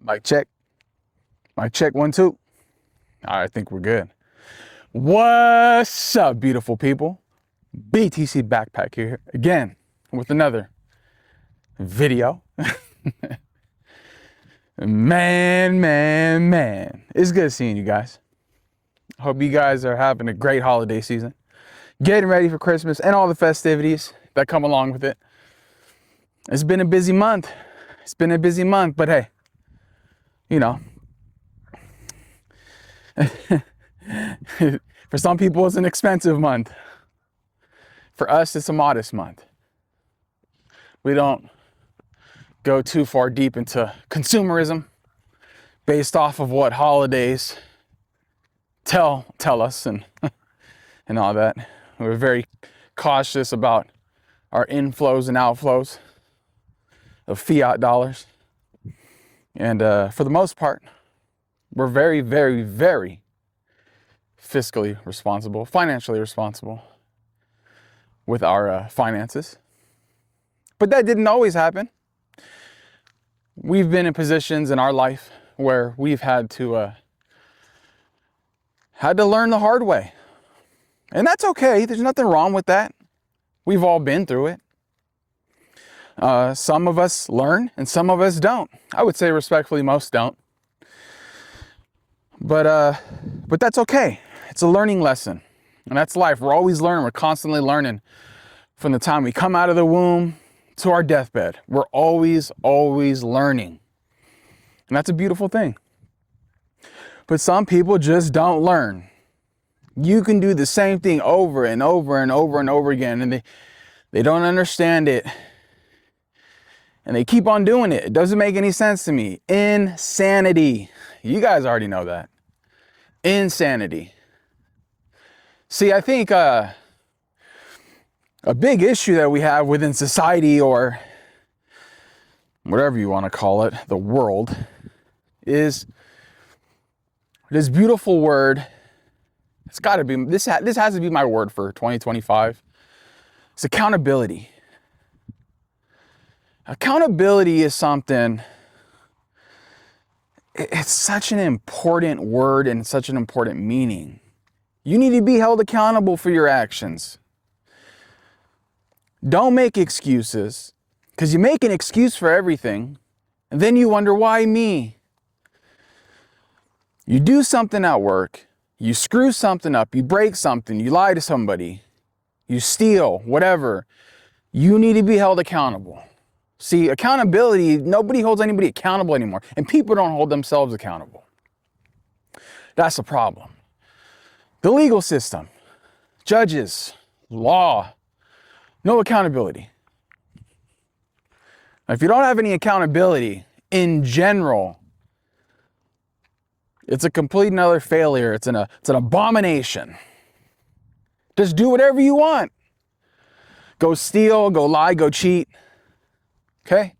Mic check. Mic check, 1, 2. All right, I think we're good. What's up, beautiful people? BTC Backpack here again with another video. Man. It's good seeing you guys. Hope you guys are having a great holiday season. Getting ready for Christmas and all the festivities that come along with it. It's been a busy month. But hey, you know, for some people it's an expensive month. For us, it's a modest month. We don't go too far deep into consumerism based off of what holidays tell us and all that. We're very cautious about our inflows and outflows of fiat dollars. And for the most part, we're very fiscally responsible, financially responsible with our finances. But that didn't always happen. We've been in positions in our life where we've had to learn the hard way. And that's okay. There's nothing wrong with that. We've all been through it. Some of us learn and some of us don't. I would say respectfully, most don't. But that's okay. It's a learning lesson. And that's life. We're always learning. We're constantly learning from the time we come out of the womb to our deathbed. We're always learning. And that's a beautiful thing. But some people just don't learn. You can do the same thing over and over again, and they don't understand it. And they keep on doing it. It doesn't make any sense to me. Insanity. You guys already know that. Insanity. See, I think a big issue that we have within society, or whatever you want to call it, the world, is this beautiful word. It's got to be, this has to be my word for 2025. It's accountability. Accountability is something, it's such an important word and such an important meaning. You need to be held accountable for your actions. Don't make excuses, because you make an excuse for everything, and then you wonder, why me? You do something at work, you screw something up, you break something, you lie to somebody, you steal, whatever. You need to be held accountable. See, accountability, nobody holds anybody accountable anymore, and people don't hold themselves accountable. That's the problem. The legal system, judges, law, no accountability. Now, if you don't have any accountability in general, it's a complete and utter failure. It's an abomination. Just do whatever you want. Go steal, go lie, go cheat. Okay?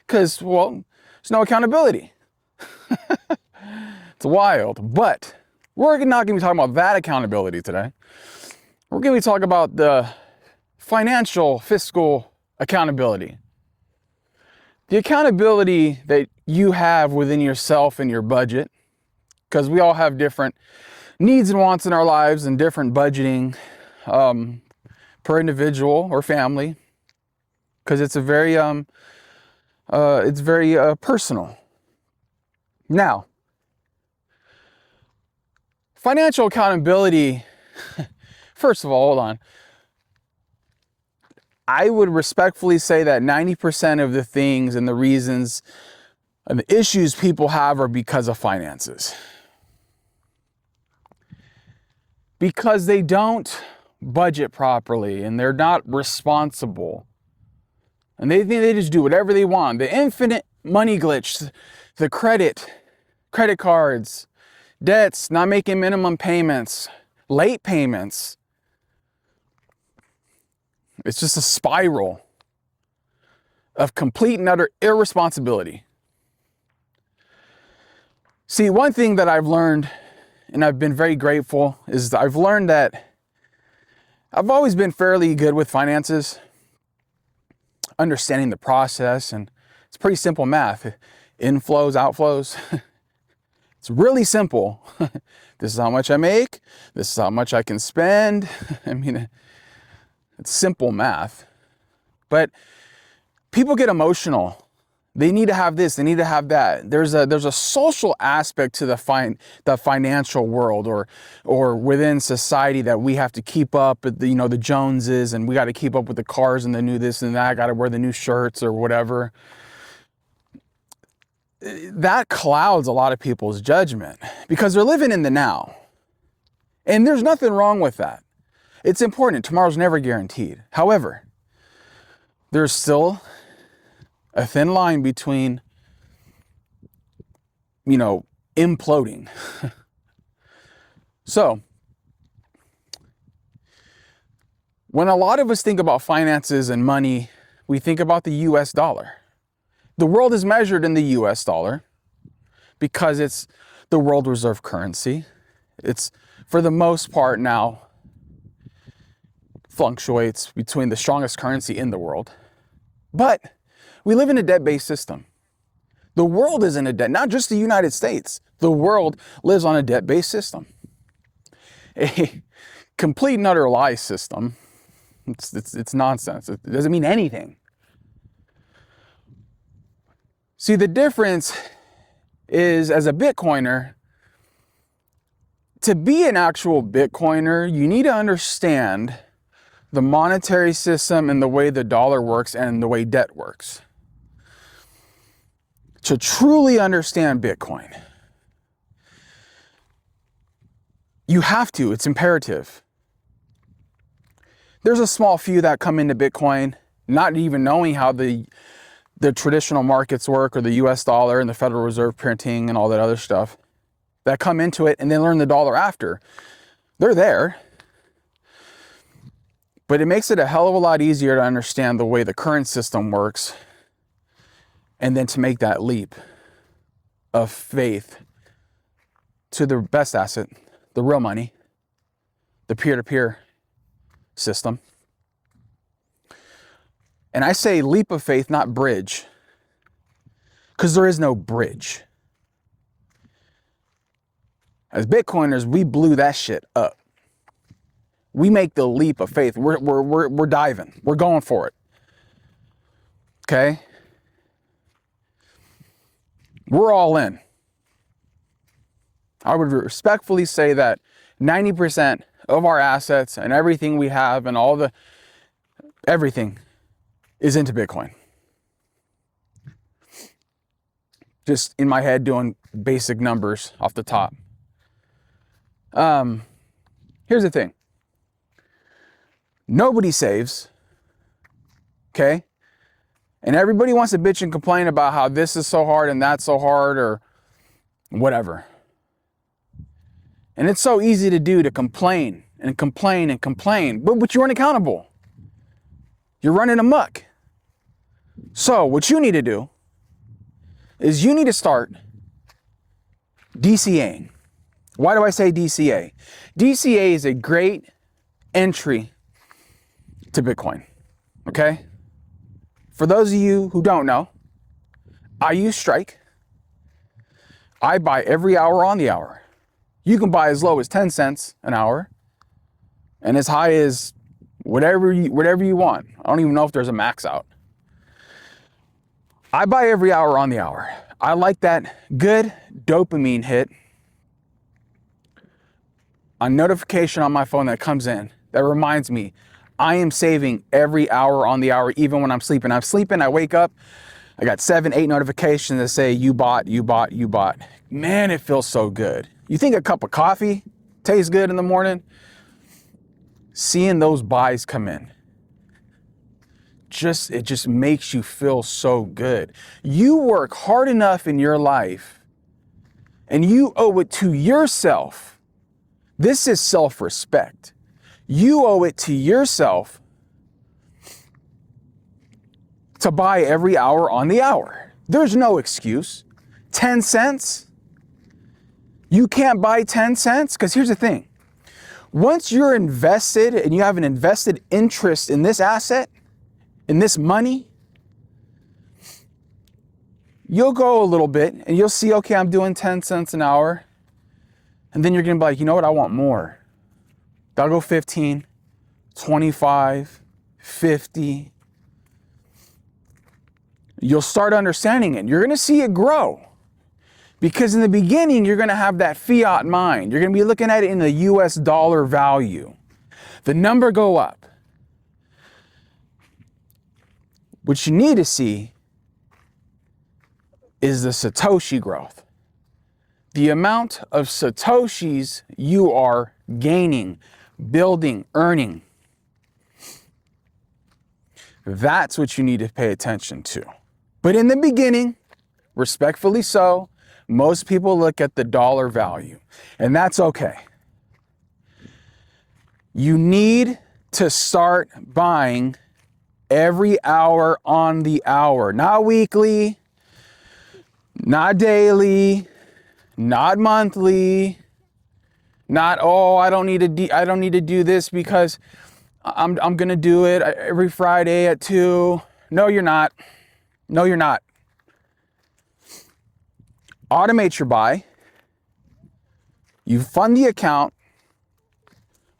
Because, well, there's no accountability. It's wild. But we're not going to be talking about that accountability today. We're going to be talking about the financial, fiscal accountability. The accountability that you have within yourself and your budget, because we all have different needs and wants in our lives and different budgeting per individual or family, because it's very personal. Now, financial accountability, first of all, hold on. I would respectfully say that 90% of the things and the reasons and the issues people have are because of finances. Because they don't budget properly and they're not responsible. And they think they just do whatever they want. The infinite money glitch, the credit cards, debts, not making minimum payments, late payments. It's just a spiral of complete and utter irresponsibility. See, one thing that I've learned, and I've been very grateful, is I've learned that I've always been fairly good with finances, understanding the process, and it's pretty simple math. inflows, outflows. It's really simple. This is how much I make. This is how much I can spend. I mean, it's simple math. But people get emotional. They need to have this, they need to have that. There's a social aspect to the financial world or within society that we have to keep up with the Joneses, and we got to keep up with the cars and the new this and that. I got to wear the new shirts or whatever. That clouds a lot of people's judgment because they're living in the now. And there's nothing wrong with that. It's important. Tomorrow's never guaranteed. However, there's still a thin line between, imploding. So, when a lot of us think about finances and money, we think about the US dollar. The world is measured in the US dollar because it's the world reserve currency. It's, for the most part now, fluctuates between the strongest currency in the world. But we live in a debt-based system. The world is in a debt, not just the United States. The world lives on a debt-based system. A complete and utter lie system. It's nonsense. It doesn't mean anything. See, the difference is, as a Bitcoiner, to be an actual Bitcoiner, you need to understand the monetary system and the way the dollar works and the way debt works. To truly understand Bitcoin, you have to, it's imperative. There's a small few that come into Bitcoin not even knowing how the traditional markets work, or the US dollar and the Federal Reserve printing and all that other stuff, that come into it and then learn the dollar after. They're there. But it makes it a hell of a lot easier to understand the way the current system works, and then to make that leap of faith to the best asset, the real money, the peer-to-peer system. And I say leap of faith, not bridge, because there is no bridge. As Bitcoiners, we blew that shit up. We make the leap of faith. We're diving. We're going for it. Okay? We're all in. I would respectfully say that 90% of our assets and everything we have and everything is into Bitcoin. Just in my head doing basic numbers off the top. Here's the thing. Nobody saves, okay? And everybody wants to bitch and complain about how this is so hard and that's so hard or whatever. And it's so easy to do, to complain and complain and complain, but you aren't accountable. You're running amok. So what you need to do is you need to start DCAing. Why do I say DCA? DCA is a great entry to Bitcoin, okay? For those of you who don't know, I use Strike. I buy every hour on the hour. You can buy as low as 10 cents an hour and as high as whatever you want. I don't even know if there's a max out. I buy every hour on the hour. I like that good dopamine hit a notification on my phone that comes in that reminds me I am saving every hour on the hour, even when I'm sleeping. I'm sleeping, I wake up, I got 7, 8 notifications that say you bought. Man, it feels so good. You think a cup of coffee tastes good in the morning? Seeing those buys come in, it just makes you feel so good. You work hard enough in your life and you owe it to yourself. This is self-respect. You owe it to yourself to buy every hour on the hour. There's no excuse. 10 cents? You can't buy 10 cents? Because here's the thing. Once you're invested and you have an invested interest in this asset, in this money, you'll go a little bit and you'll see, okay, I'm doing 10 cents an hour. And then you're gonna be like, you know what, I want more. I'll go 15, 25, 50. You'll start understanding it. You're gonna see it grow. Because in the beginning, you're gonna have that fiat mind. You're gonna be looking at it in the US dollar value. The number go up. What you need to see is the Satoshi growth. The amount of Satoshis you are gaining, building, earning. That's what you need to pay attention to. But in the beginning, respectfully so, most people look at the dollar value, and that's okay. You need to start buying every hour on the hour, not weekly, not daily, not monthly, not, oh, I don't need to do this because I'm going to do it every Friday at 2. No, you're not. No, you're not. Automate your buy. You fund the account,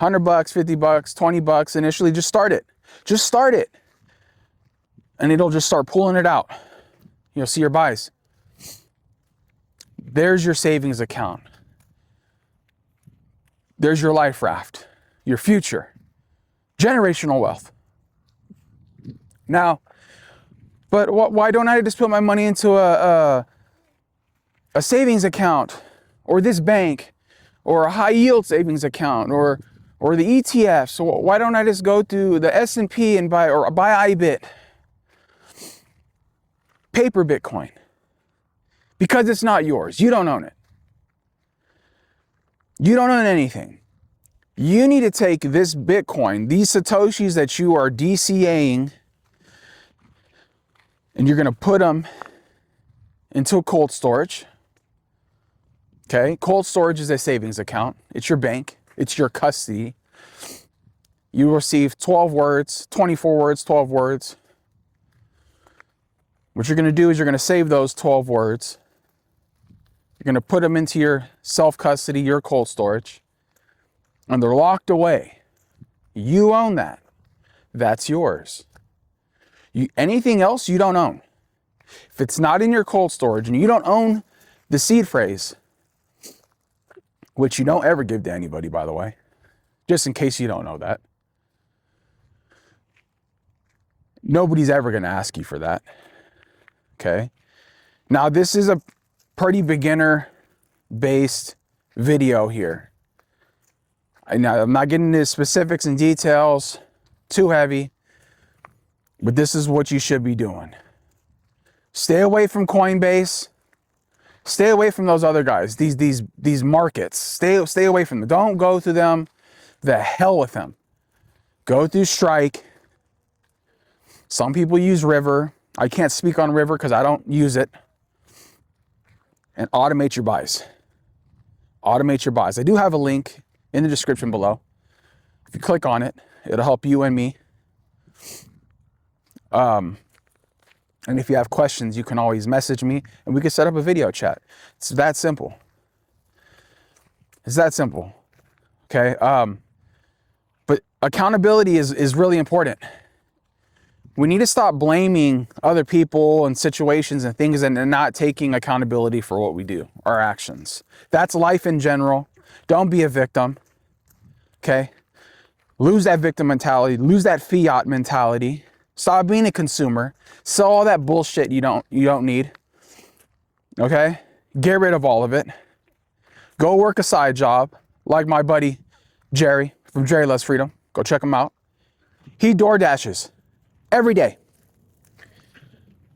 $100, $50, $20 initially, just start it. Just start it. And it'll just start pulling it out. You'll see your buys. There's your savings account. There's your life raft, your future, generational wealth. Now, but why don't I just put my money into a savings account, or this bank, or a high yield savings account, or the ETFs? So why don't I just go to the S&P and buy IBIT, paper Bitcoin? Because it's not yours. You don't own it. You don't own anything. You need to take this Bitcoin, these Satoshis that you are DCAing, and you're going to put them into a cold storage. Okay, cold storage is a savings account. It's your bank. It's your custody. You receive 12 words, 24 words, 12 words. What you're going to do is you're going to save those 12 words. You're going to put them into your self-custody, your cold storage, and they're locked away. You own that. That's yours. Anything else you don't own. If it's not in your cold storage and you don't own the seed phrase, which you don't ever give to anybody, by the way, just in case you don't know that. Nobody's ever going to ask you for that. Okay. Now, this is a pretty beginner-based video here. I'm not getting into specifics and details, too heavy, but this is what you should be doing. Stay away from Coinbase. Stay away from those other guys, these markets. Stay away from them. Don't go through them. The hell with them. Go through Strike. Some people use River. I can't speak on River because I don't use it. And automate your buys. Automate your buys. I do have a link in the description below. If you click on it, it'll help you and me. And if you have questions, you can always message me and we can set up a video chat. It's that simple. It's that simple. Okay. But accountability is really important. We need to stop blaming other people and situations and things and not taking accountability for what we do, our actions. That's life in general. Don't be a victim. Okay. Lose that victim mentality. Lose that fiat mentality. Stop being a consumer. Sell all that bullshit you don't need. Okay? Get rid of all of it. Go work a side job, like my buddy Jerry from Jerry Loves Freedom. Go check him out. He door dashes every day.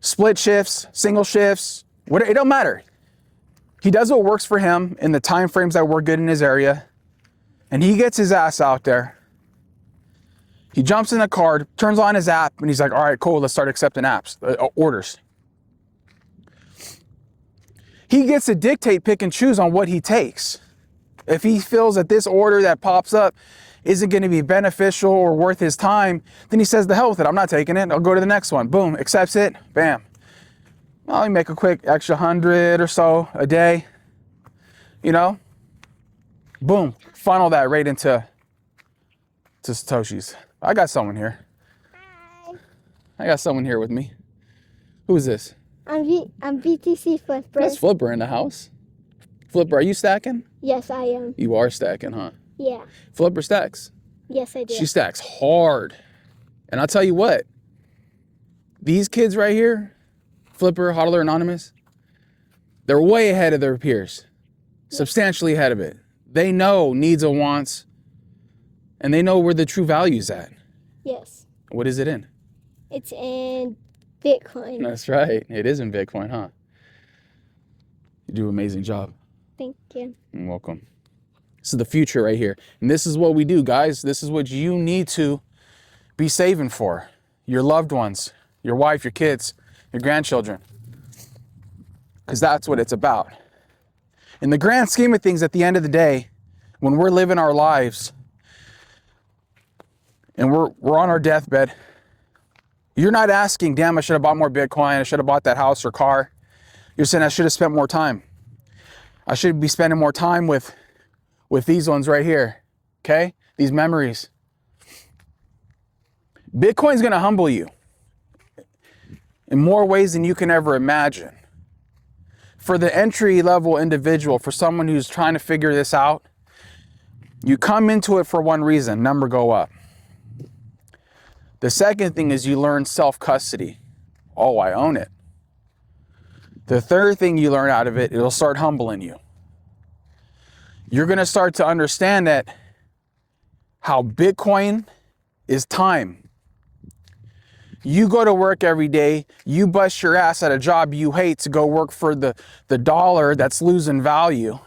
Split shifts, single shifts, whatever, it don't matter. He does what works for him in the time frames that work good in his area, and he gets his ass out there. He jumps in the car, turns on his app, and he's like, all right, cool, let's start accepting orders. He gets to dictate, pick and choose on what he takes. If he feels that this order that pops up isn't going to be beneficial or worth his time, then he says, the hell with it, I'm not taking it, I'll go to the next one. Boom, accepts it, bam. I'll make a quick extra 100 or so a day, you know, boom, funnel that right into Satoshi's. I got someone here. Hi. I got someone here with me. Who is this? I'm BTC Flipper. That's Flipper in the house. Flipper, are you stacking? Yes, I am. You are stacking, huh? Yeah. Flipper stacks. Yes, I do. She stacks hard. And I'll tell you what, these kids right here, Flipper, Hodler, Anonymous, they're way ahead of their peers. Substantially ahead of it. They know needs and wants, and they know where the true value's at. Yes. What is it in? It's in Bitcoin. That's right. It is in Bitcoin, huh? You do an amazing job. Thank you. You're welcome. This is the future right here. And this is what we do, guys. This is what you need to be saving for. Your loved ones, your wife, your kids, your grandchildren. Because that's what it's about. In the grand scheme of things, at the end of the day, when we're living our lives and we're on our deathbed, you're not asking, damn, I should have bought more Bitcoin. I should have bought that house or car. You're saying I should have spent more time. I should be spending more time with these ones right here, okay? These memories. Bitcoin's gonna humble you in more ways than you can ever imagine. For the entry-level individual, for someone who's trying to figure this out, you come into it for one reason, number go up. The second thing is you learn self-custody. Oh, I own it. The third thing you learn out of it, it'll start humbling you. You're gonna start to understand that how Bitcoin is time. You go to work every day, you bust your ass at a job you hate to go work for the dollar that's losing value.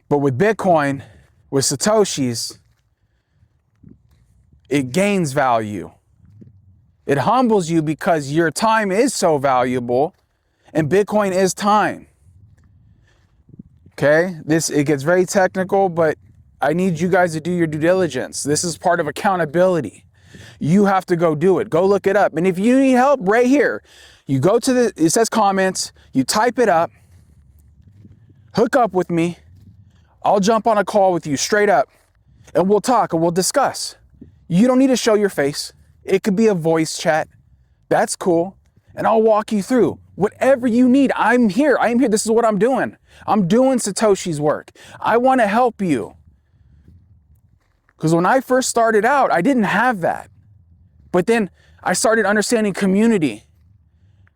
But with Bitcoin, with Satoshi's, it gains value. It humbles you because your time is so valuable and Bitcoin is time. Okay, it gets very technical, but I need you guys to do your due diligence. This is part of accountability. You have to go do it. Go look it up. And if you need help, right here, you go to it says comments, you type it up, hook up with me. I'll jump on a call with you straight up and we'll talk and we'll discuss. You don't need to show your face. It could be a voice chat. That's cool. And I'll walk you through whatever you need. I'm here. I am here. This is what I'm doing. I'm doing Satoshi's work. I want to help you. Because when I first started out, I didn't have that. But then I started understanding community.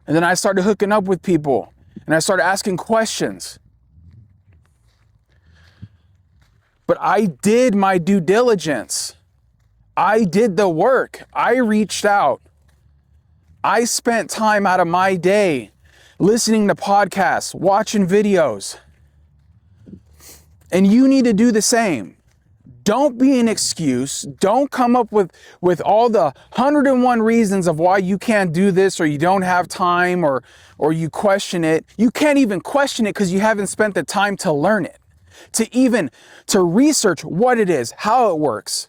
And then I started hooking up with people. And I started asking questions. But I did my due diligence. I did the work. I reached out. I spent time out of my day listening to podcasts, watching videos. And you need to do the same. Don't be an excuse. Don't come up with all the 101 reasons of why you can't do this or you don't have time or you question it. You can't even question it because you haven't spent the time to learn it, to research what it is, how it works.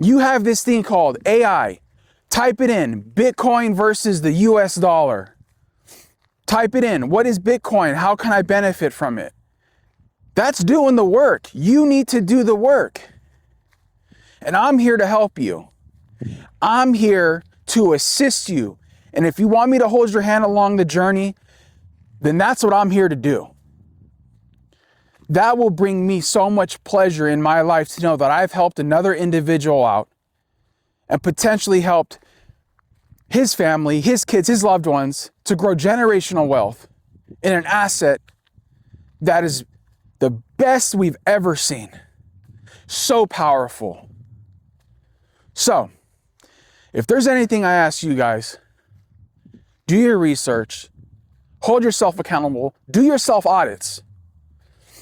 You have this thing called AI. Type it in, Bitcoin versus the US dollar. Type it in, what is Bitcoin? How can I benefit from it? That's doing the work. You need to do the work. And I'm here to help you. I'm here to assist you. And if you want me to hold your hand along the journey, then that's what I'm here to do. That will bring me so much pleasure in my life to know that I've helped another individual out and potentially helped his family, his kids, his loved ones to grow generational wealth in an asset that is the best we've ever seen. So powerful. So, if there's anything I ask you guys, do your research, hold yourself accountable, do your self audits.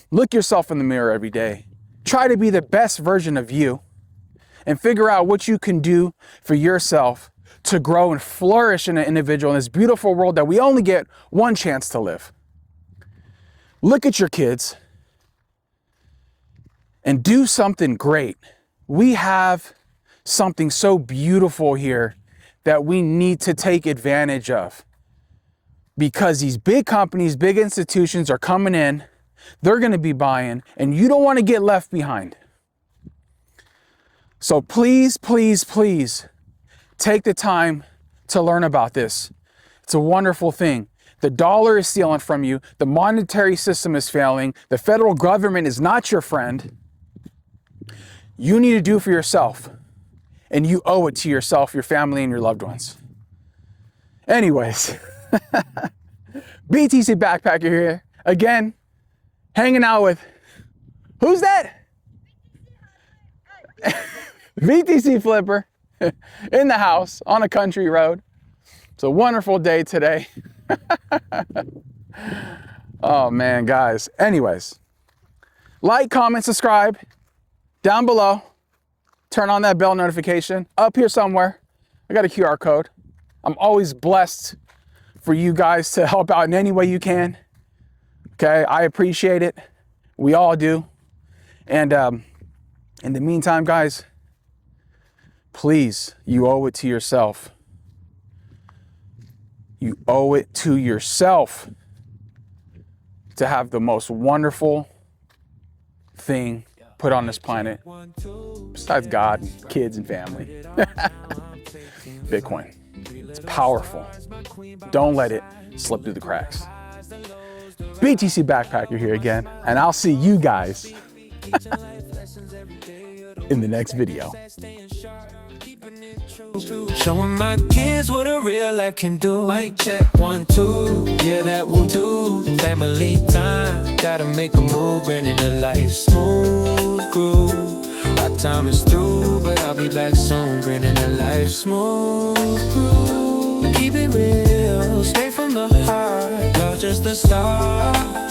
Look yourself in the mirror every day. Try to be the best version of you and figure out what you can do for yourself to grow and flourish in an individual in this beautiful world that we only get one chance to live. Look at your kids and do something great. We have something so beautiful here that we need to take advantage of, because these big companies, big institutions are coming in, they're going to be buying, and you don't want to get left behind. So please, please, please take the time to learn about this. It's a wonderful thing. The dollar is stealing from you. The monetary system is failing. The federal government is not your friend. You need to do for yourself, and you owe it to yourself, your family, and your loved ones. Anyways, BTC Backpacker here again, hanging out with, who's that? BTC Flipper in the house on a country road. It's a wonderful day today. Oh man, guys. Anyways, like, comment, subscribe down below. Turn on that bell notification up here somewhere. I got a QR code. I'm always blessed for you guys to help out in any way you can. Okay, I appreciate it. We all do. And in the meantime, guys, please, you owe it to yourself. You owe it to yourself to have the most wonderful thing put on this planet, besides God, kids, and family. Bitcoin. It's powerful. Don't let it slip through the cracks. BTC Backpacker here again, and I'll see you guys in the next video. Showing my kids what a real life can do. Mic check 1, 2, yeah, that will do. Family time, gotta make a move, bringing the life smooth groove. Our time is through, but I'll be back soon, bringing the life smooth groove. Keep it real, straight from the heart, you're just the start.